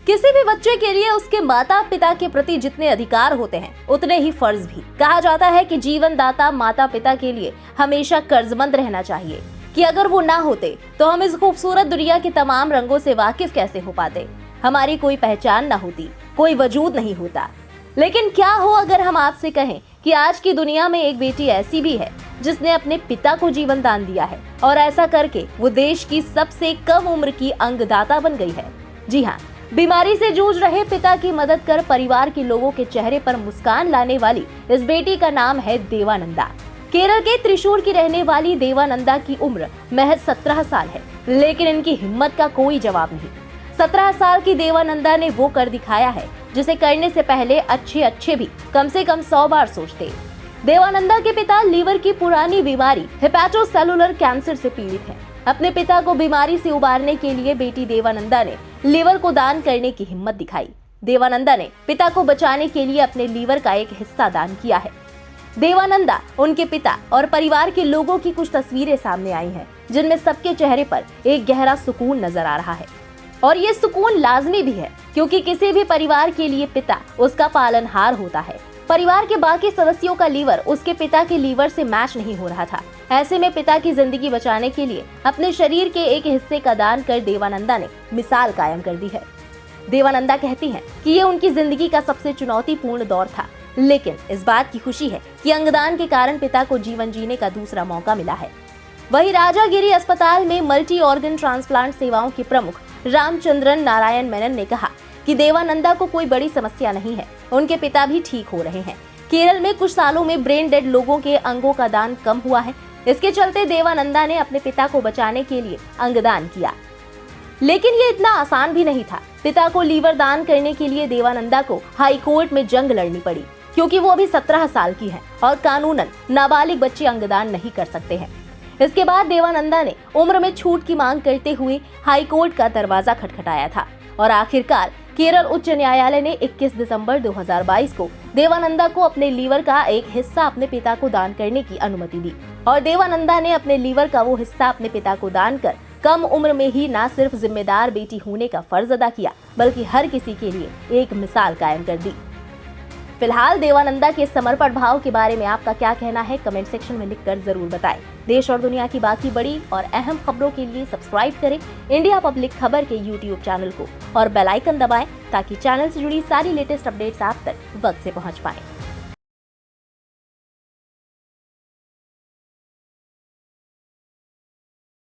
किसी भी बच्चे के लिए उसके माता पिता के प्रति जितने अधिकार होते हैं उतने ही फर्ज भी। कहा जाता है कि जीवन दाता माता पिता के लिए हमेशा कर्जमंद रहना चाहिए कि अगर वो ना होते तो हम इस खूबसूरत दुनिया के तमाम रंगों से वाकिफ कैसे हो पाते, हमारी कोई पहचान ना होती, कोई वजूद नहीं होता। लेकिन क्या हो अगर हम आपसे कहें कि आज की दुनिया में एक बेटी ऐसी भी है जिसने अपने पिता को जीवन दान दिया है और ऐसा करके वो देश की सबसे कम उम्र की अंगदाता बन गई है। जी हाँ, बीमारी से जूझ रहे पिता की मदद कर परिवार के लोगों के चेहरे पर मुस्कान लाने वाली इस बेटी का नाम है देवानंदा। केरल के त्रिशूर की रहने वाली देवानंदा की उम्र महज 17 साल है, लेकिन इनकी हिम्मत का कोई जवाब नहीं। 17 साल की देवानंदा ने वो कर दिखाया है जिसे करने से पहले अच्छे भी कम से कम 100 बार सोचते। देवानंदा के पिता लीवर की पुरानी बीमारी हेपेटोसेलुलर कैंसर से पीड़ित हैं। अपने पिता को बीमारी से उबारने के लिए बेटी देवानंदा ने लीवर को दान करने की हिम्मत दिखाई। देवानंदा ने पिता को बचाने के लिए अपने लीवर का एक हिस्सा दान किया है। देवानंदा, उनके पिता और परिवार के लोगों की कुछ तस्वीरें सामने आई हैं, जिनमें सबके चेहरे पर एक गहरा सुकून नजर आ रहा है। और ये सुकून लाजमी भी है, क्योंकि किसी भी परिवार के लिए पिता उसका पालनहार होता है। परिवार के बाकी सदस्यों का लीवर उसके पिता के लीवर से मैच नहीं हो रहा था। ऐसे में पिता की जिंदगी बचाने के लिए अपने शरीर के एक हिस्से का दान कर देवानंदा ने मिसाल कायम कर दी है। देवानंदा कहती हैं कि ये उनकी जिंदगी का सबसे चुनौतीपूर्ण दौर था, लेकिन इस बात की खुशी है कि अंगदान के कारण पिता को जीवन जीने का दूसरा मौका मिला है। वहीं राजागिरी अस्पताल में मल्टी ऑर्गन ट्रांसप्लांट सेवाओं के प्रमुख रामचंद्रन नारायण मेनन ने कहा कि देवानंदा को कोई बड़ी समस्या नहीं है, उनके पिता भी ठीक हो रहे हैं। केरल में कुछ सालों में ब्रेन डेड लोगों के अंगों का दान कम हुआ है, इसके चलते देवानंदा ने अपने पिता को बचाने के लिए अंगदान किया। लेकिन ये इतना आसान भी नहीं था। पिता को लीवर दान करने के लिए देवानंदा को हाई कोर्ट में जंग लड़नी पड़ी, क्योंकि वो अभी 17 साल की है और कानूनन नाबालिग बच्चे अंगदान नहीं कर सकते हैं। इसके बाद देवानंदा ने उम्र में छूट की मांग करते हुए हाई कोर्ट का दरवाजा खटखटाया था और आखिरकार केरल उच्च न्यायालय ने 21 दिसंबर 2022 को देवानंदा को अपने लीवर का एक हिस्सा अपने पिता को दान करने की अनुमति दी और देवानंदा ने अपने लीवर का वो हिस्सा अपने पिता को दान कर कम उम्र में ही न सिर्फ जिम्मेदार बेटी होने का फर्ज अदा किया, बल्कि हर किसी के लिए एक मिसाल कायम कर दी। फिलहाल देवानंदा के समर्पण भाव के बारे में आपका क्या कहना है, कमेंट सेक्शन में लिखकर जरूर बताएं। देश और दुनिया की बाकी बड़ी और अहम खबरों के लिए सब्सक्राइब करें इंडिया पब्लिक खबर के यूट्यूब चैनल को और बेल आइकन दबाएं ताकि चैनल से जुड़ी सारी लेटेस्ट अपडेट्स आप तक वक्त से पहुंच पाएं।